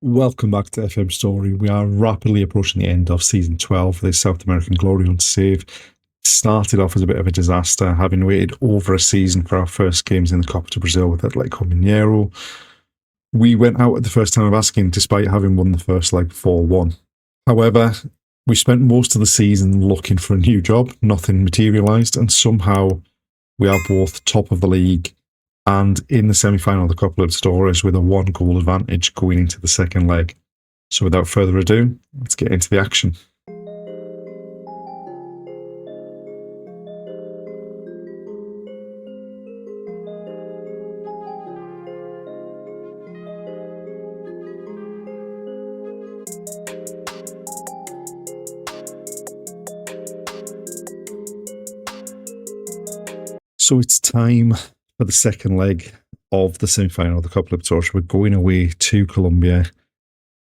Welcome back to FM Story. We are rapidly approaching the end of season 12 of this South American Glory Hunt save. Started off as a bit of a disaster, having waited over a season for our first games in the Copa do Brazil with Atletico Mineiro. We went out at the first time of asking, despite having won the first leg 4-1. However, we spent most of the season looking for a new job. Nothing materialised, and somehow we are both top of the league and in the semi-final of the Copa Libertadores with a 1-goal advantage going into the second leg. So without further ado, let's get into the action. So it's time for the second leg of the semi-final of the Copa Libertadores. We're going away to Colombia.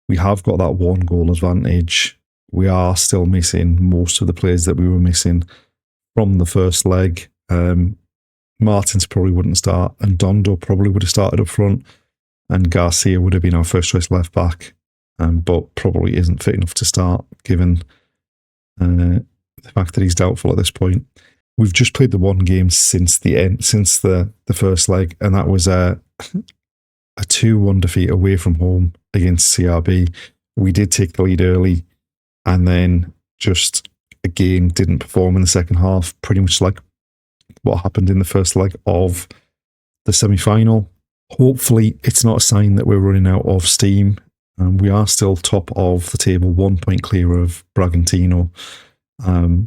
We have got that 1-goal advantage. We are still missing most of the players that we were missing from the first leg. Martins probably wouldn't start, and Dondo probably would have started up front, and Garcia would have been our first choice left back, but probably isn't fit enough to start given the fact that he's doubtful at this point. We've just played the one game since the first leg, and that was a 2-1 defeat away from home against CRB. We did take the lead early, and then just again didn't perform in the second half, pretty much like what happened in the first leg of the semi-final. Hopefully, it's not a sign that we're running out of steam. We are still top of the table, 1 point clear of Bragantino.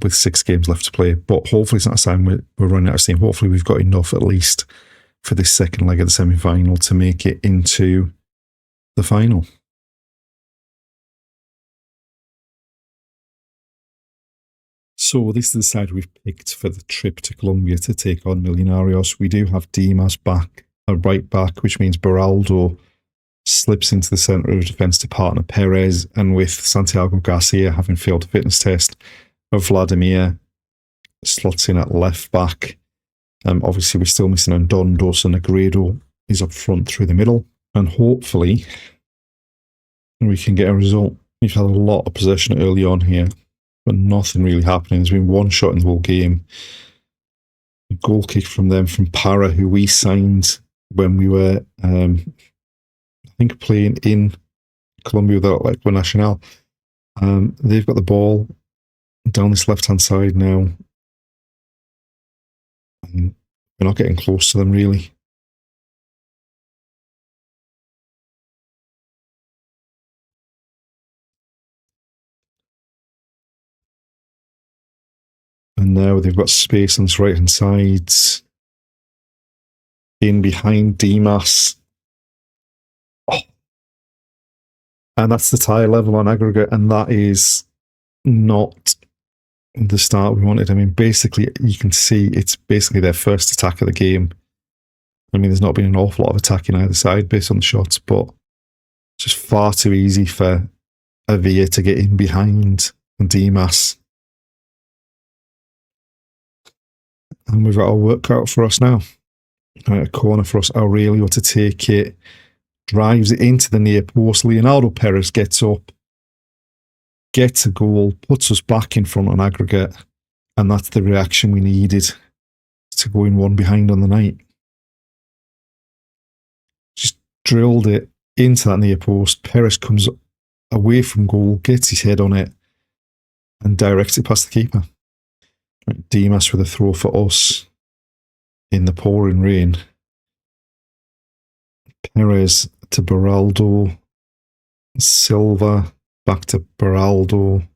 With 6 games left to play, but hopefully it's not a sign we're running out of steam. Hopefully we've got enough at least for this second leg of the semi-final to make it into the final. So this is the side we've picked for the trip to Colombia to take on Millonarios. We do have Dimas back, a right back, which means Beraldo slips into the centre of defence to partner Perez, and with Santiago Garcia having failed a fitness test, Vladimir slots in at left back. Obviously, we're still missing Andondo, so Negredo is up front through the middle. And hopefully, we can get a result. We've had a lot of possession early on here, but nothing really happening. There's been one shot in the whole game. A goal kick from them, from Para, who we signed when we were, I think, playing in Colombia with Atletico Nacional. They've got the ball down this left-hand side now. And we're not getting close to them, really. And now they've got space on this right-hand side. In behind Dimas. Oh. And that's the tie level on aggregate, and that is not the start we wanted. I mean, basically, you can see it's basically their first attack of the game. I mean, there's not been an awful lot of attacking either side based on the shots, but it's just far too easy for Avia to get in behind Dimas. And we've got our work out for us now. Right, a corner for us, Aurelio to take it, drives it into the near post. Leonardo Perez gets up, gets a goal, puts us back in front on aggregate, and that's the reaction we needed to go in one behind on the night. Just drilled it into that near post. Perez comes away from goal, gets his head on it, and directs it past the keeper. Right, Dimas with a throw for us in the pouring rain. Perez to Beraldo. Silva back to Beraldo.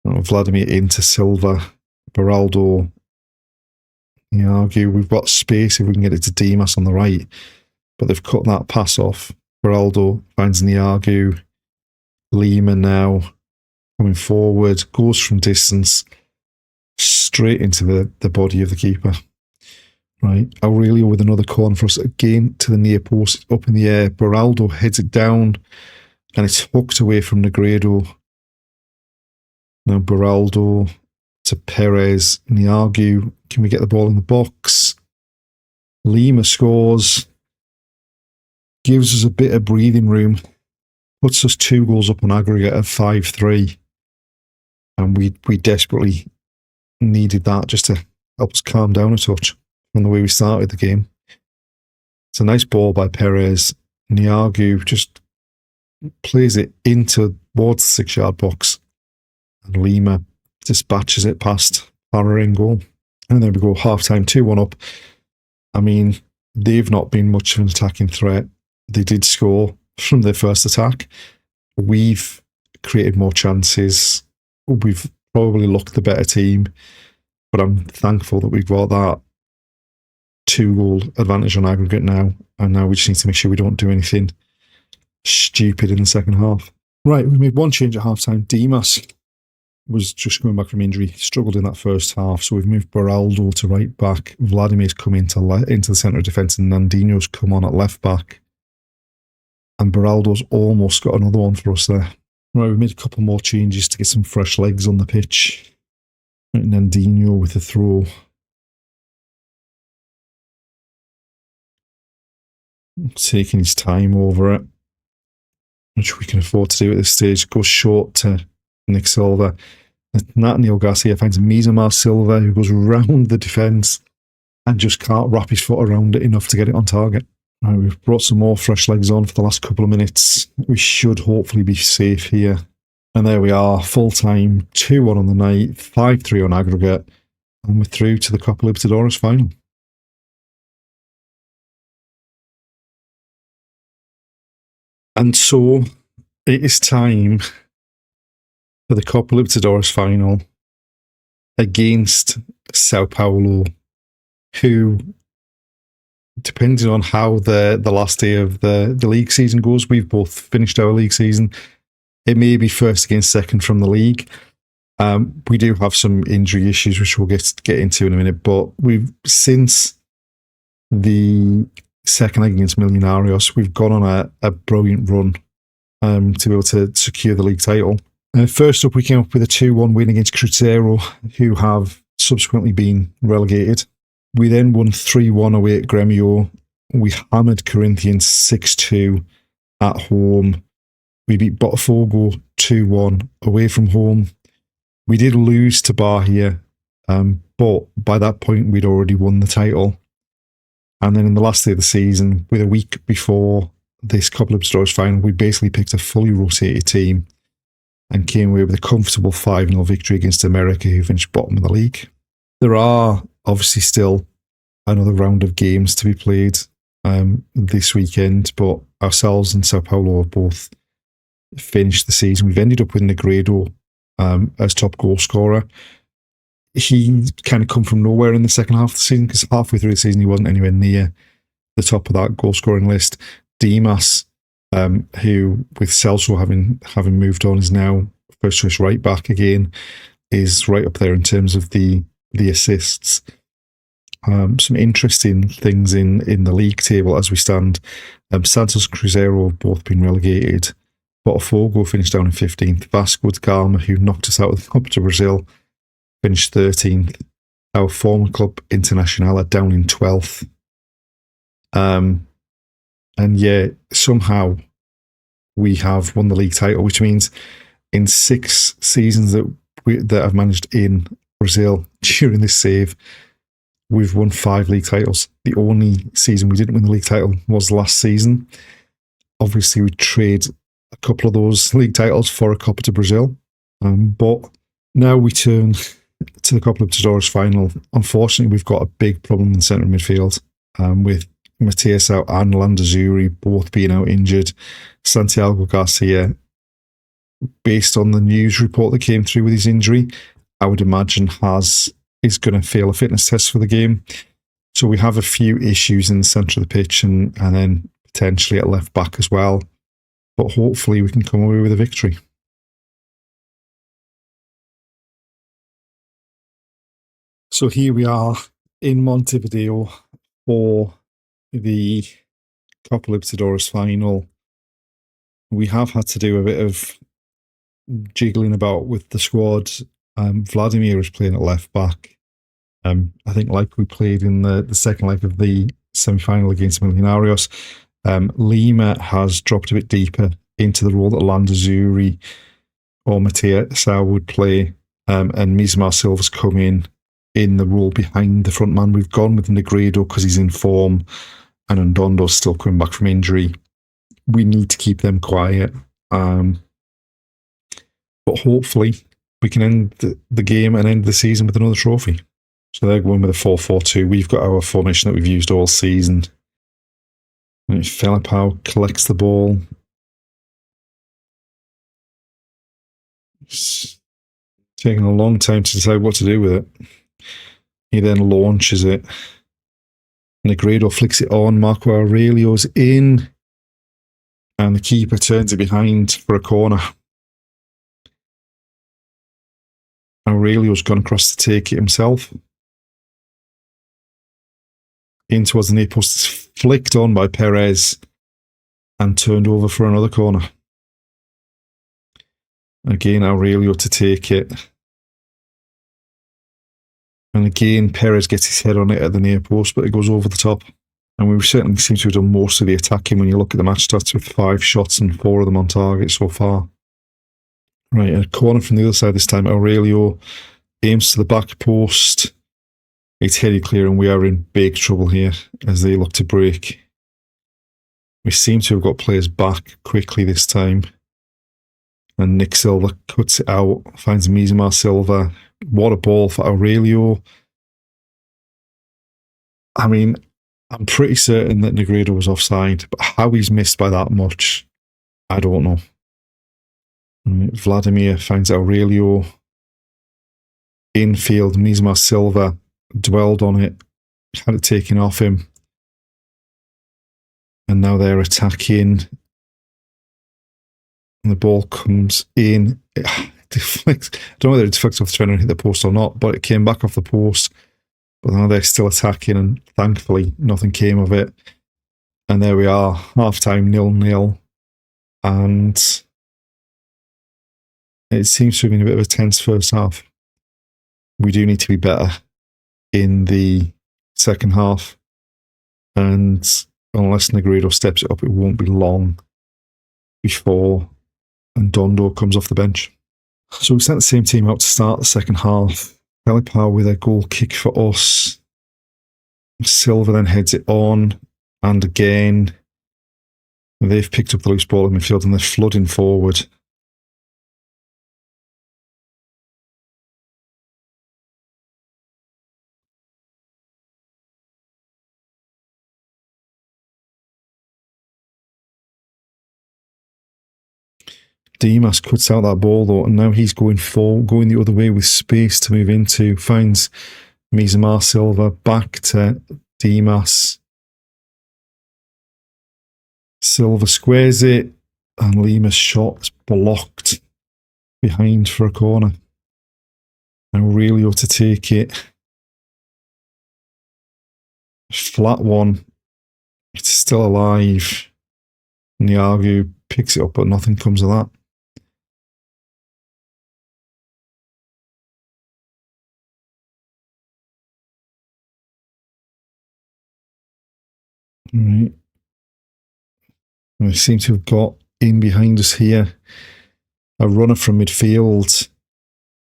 Vladimir into Silva. Beraldo. Niagu. We've got space if we can get it to Dimas on the right, but they've cut that pass off. Beraldo finds Niagu. Lima now coming forward, goes from distance straight into the body of the keeper. Right, Aurelio with another corner for us, again to the near post, up in the air. Beraldo heads it down, and it's hooked away from Negredo. Now Beraldo to Perez. Niagu, can we get the ball in the box? Lima scores. gives us a bit of breathing room, puts us 2 goals up on aggregate of 5-3. And we desperately needed that just to help us calm down a touch from the way we started the game. It's a nice ball by Perez. Niagu just plays it into towards the 6-yard box. And Lima dispatches it past Farrer in goal. And there we go, half-time, 2-1 up. I mean, they've not been much of an attacking threat. They did score from their first attack. We've created more chances. We've probably looked the better team, but I'm thankful that we've got that 2-goal advantage on aggregate now, and now we just need to make sure we don't do anything stupid in the second half. Right, we made one change at half-time. Dimas was just coming back from injury, struggled in that first half, so we've moved Beraldo to right back. Vladimir's come into the centre of defence, and Nandinho's come on at left back. And Beraldo's almost got another one for us there. Right, we made a couple more changes to get some fresh legs on the pitch. Nandinho with a throw. Taking his time over it, which we can afford to do at this stage. Goes short to Nick Silva. Nathaniel Garcia finds Mizamar Silva, who goes round the defence and just can't wrap his foot around it enough to get it on target. Right, we've brought some more fresh legs on for the last couple of minutes. We should hopefully be safe here. And there we are, full time, 2-1 on the night, 5-3 on aggregate, and we're through to the Copa Libertadores final. And so it is time for the Copa Libertadores final against Sao Paulo, who, depending on how the last day of the league season goes, we've both finished our league season. It may be first against second from the league. We do have some injury issues, which we'll get into in a minute, but since the second leg against Millonarios, we've gone on a brilliant run to be able to secure the league title. First up, we came up with a 2-1 win against Cruzeiro, who have subsequently been relegated. We then won 3-1 away at Grêmio. We hammered Corinthians 6-2 at home. We beat Botafogo 2-1 away from home. We did lose to Bahia, but by that point we'd already won the title. And then in the last day of the season, with a week before this Copa Libertadores final, we basically picked a fully rotated team and came away with a comfortable 5-0 victory against America, who finished bottom of the league. There are obviously still another round of games to be played this weekend, but ourselves and Sao Paulo have both finished the season. We've ended up with Negredo as top goal scorer. He kind of come from nowhere in the second half of the season, because halfway through the season he wasn't anywhere near the top of that goal scoring list. Dimas, who with Celso having moved on, is now first choice right back again, is right up there in terms of the assists. Some interesting things in the league table as we stand. Santos and Cruzeiro have both been relegated. Botafogo finished down in 15th. Vasco da Gama, who knocked us out of the Copa do Brazil, finished 13th. Our former club, Internacional, are down in 12th. And yeah, somehow we have won the league title, which means in 6 seasons that I've managed in Brazil during this save, we've won 5 league titles. The only season we didn't win the league title was last season. Obviously, we trade a couple of those league titles for a Copa do Brazil. But now we turn to the Copa Libertadores final. Unfortunately, we've got a big problem in the centre midfield, with Matias out and Landazuri both being out injured. Santiago Garcia, based on the news report that came through with his injury, I would imagine is going to fail a fitness test for the game. So we have a few issues in the centre of the pitch and then potentially at left back as well. But hopefully we can come away with a victory. So here we are in Montevideo for the Copa Libertadores final. We have had to do a bit of jiggling about with the squad. Vladimir is playing at left back. I think like we played in the second leg of the semi-final against Millonarios, Lima has dropped a bit deeper into the role that Landazuri or Mateo would play, and Mismar Silva's come in the role behind the front man. We've gone with Negredo because he's in form, and Ndondo's still coming back from injury. We need to keep them quiet, but hopefully we can end the game and end the season with another trophy. So they're going with a 4-4-2. We've got our formation that we've used all season. Felipao collects the ball. It's taking a long time to decide what to do with it. He then launches it. Negredo flicks it on. Marco Aurelio's in. And the keeper turns it behind for a corner. Aurelio's gone across to take it himself. In towards the near post. It's flicked on by Perez and turned over for another corner. Again, Aurelio to take it. And again, Perez gets his head on it at the near post, but it goes over the top. And we certainly seem to have done most of the attacking when you look at the match stats, with 5 shots and 4 of them on target so far. Right, a corner from the other side this time. Aurelio aims to the back post. It's headed clear, and we are in big trouble here as they look to break. We seem to have got players back quickly this time. And Nick Silva cuts it out, finds Mismar Silva. What a ball for Aurelio. I mean, I'm pretty certain that Negredo was offside, but how he's missed by that much, I don't know. Vladimir finds Aurelio. Infield, Mismar Silva dwelled on it, had it taken off him. And now they're attacking. And the ball comes in. It deflects. I don't know whether it deflects off the trainer and hit the post or not, but it came back off the post. But now they're still attacking, and thankfully nothing came of it. And there we are, half-time 0-0. And it seems to have been a bit of a tense first half. We do need to be better in the second half. And unless Negredo steps it up, it won't be long before Ndondo comes off the bench. So we sent the same team out to start the second half. Felipao with a goal kick for us. Silva then heads it on, and again they've picked up the loose ball in midfield and they're flooding forward. Dimas cuts out that ball though, and now he's going the other way with space to move into. Finds Mismar Silva, back to Dimas. Silva squares it, and Lima's shot is blocked behind for a corner. Aurelio to take it. Flat one. It's still alive. Niagu picks it up, but nothing comes of that. Right. We seem to have got in behind us here a runner from midfield,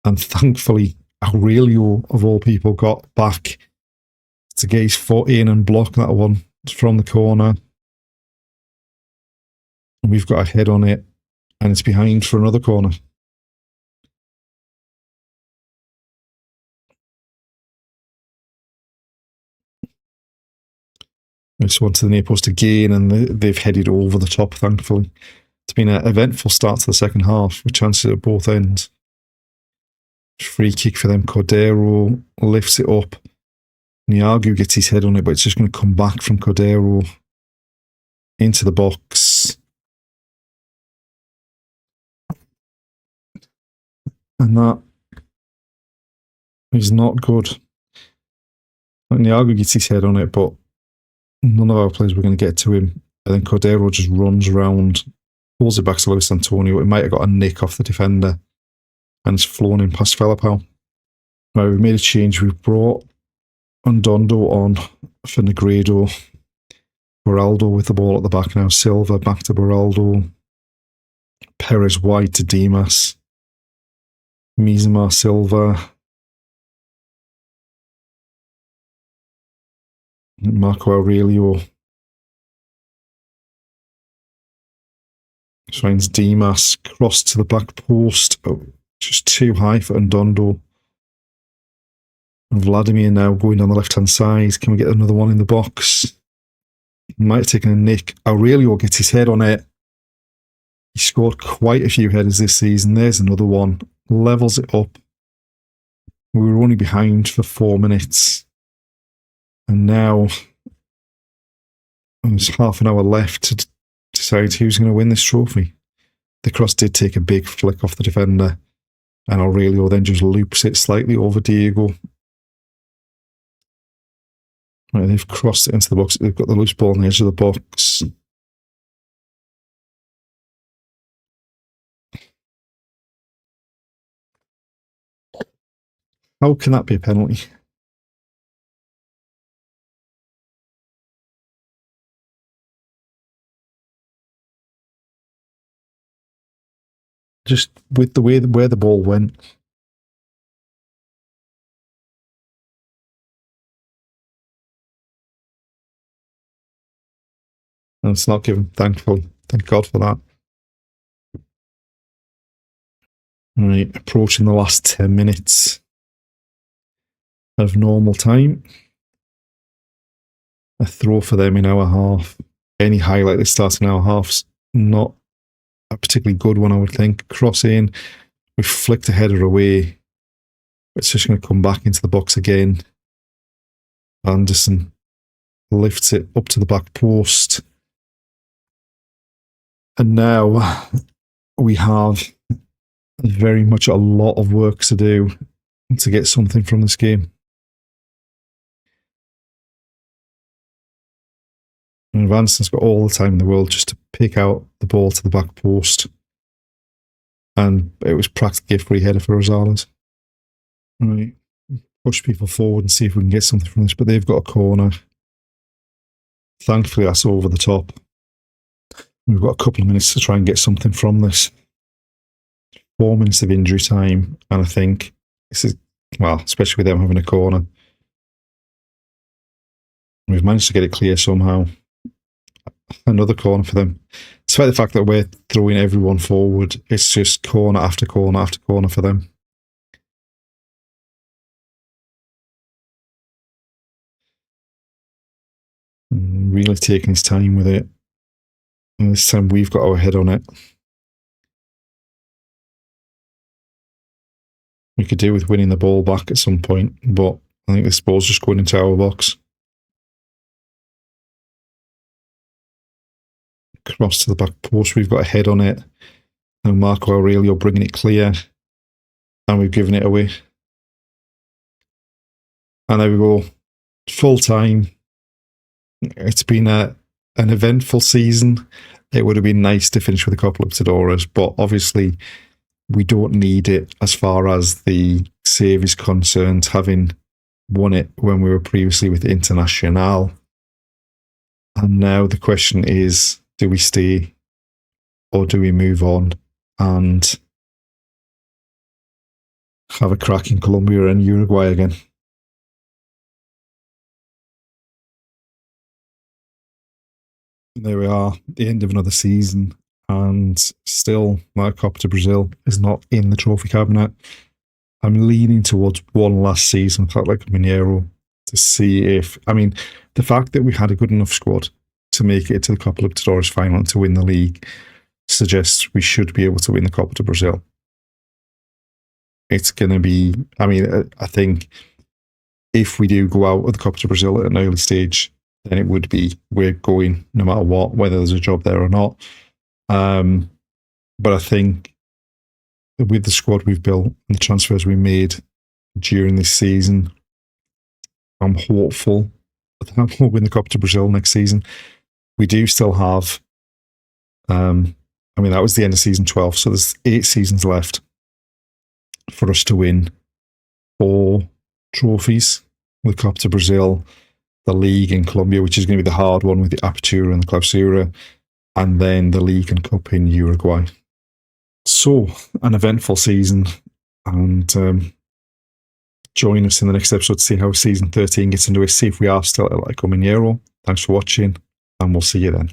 and thankfully Aurelio, of all people, got back to get his foot in and block that one from the corner. And we've got a head on it, and it's behind for another corner. This one to the near post again, and they've headed over the top, thankfully. It's been an eventful start to the second half with chances at both ends. Free kick for them. Cordero lifts it up. Niagu gets his head on it, but it's just going to come back from Cordero into the box. And that is not good. Niagu gets his head on it, but none of our players were going to get to him. And then Cordero just runs around, pulls it back to Luis Antonio. It might have got a nick off the defender, and it's flown in past Felipao. Right, we've made a change. We've brought Ndondo on for Negredo. Beraldo with the ball at the back now. Silva back to Beraldo. Perez wide to Dimas. Mizamar Silva. Marco Aurelio. Finds Dimas. Cross to the back post. Oh, just too high for Ndondo. And Vladimir now going down the left-hand side. Can we get another one in the box? Might have taken a nick. Aurelio gets his head on it. He scored quite a few headers this season. There's another one. Levels it up. We were only behind for 4 minutes. And now there's half an hour left to decide who's going to win this trophy. The cross did take a big flick off the defender. And Aurelio then just loops it slightly over Diego. Right, they've crossed it into the box. They've got the loose ball on the edge of the box. How can that be a penalty? Just with the way where the ball went. And it's not given, thankfully. Thank God for that. Right, approaching the last 10 minutes of normal time. A throw for them in our half. Any highlight that starts in our half's not a particularly good one, I would think. Cross in. We flicked a header away. It's just going to come back into the box again. Anderson lifts it up to the back post. And now we have very much a lot of work to do to get something from this game. And Vanson's got all the time in the world just to pick out the ball to the back post. And it was practically a free header for Rosales. Right. Push people forward and see if we can get something from this. But they've got a corner. Thankfully, that's over the top. We've got a couple of minutes to try and get something from this. 4 minutes of injury time. And I think this is, well, especially with them having a corner. We've managed to get it clear somehow. Another corner for them. Despite the fact that we're throwing everyone forward, it's just corner after corner after corner for them. And really taking his time with it. And this time we've got our head on it. We could do with winning the ball back at some point, but I think this ball's just going into our box. Cross to the back post, we've got a head on it. And Marco Aurelio bringing it clear. And we've given it away. And there we go. Full time. It's been an eventful season. It would have been nice to finish with a Copa Libertadores, but obviously we don't need it as far as the save is concerned, having won it when we were previously with Internacional. And now the question is, do we stay or do we move on and have a crack in Colombia and Uruguay again? There we are, the end of another season, and still my Copa to Brazil is not in the trophy cabinet. I'm leaning towards one last season with Atletico Mineiro to see if, I mean, the fact that we had a good enough squad to make it to the Copa Libertadores final and to win the league suggests we should be able to win the Copa to Brazil. It's going to be, I mean, I think if we do go out with the Copa to Brazil at an early stage, then it would be, we're going no matter what, whether there's a job there or not. But I think with the squad we've built and the transfers we made during this season, I'm hopeful that we'll win the Copa to Brazil next season. We do still have, I mean, that was the end of season 12, so there's 8 seasons left for us to win 4 trophies with Copa to Brazil, the league in Colombia, which is going to be the hard one with the Apertura and the Clausura, and then the League and Cup in Uruguay. So, an eventful season, and join us in the next episode to see how season 13 gets into it, see if we are still at La Cominero. Thanks for watching, and we'll see you then.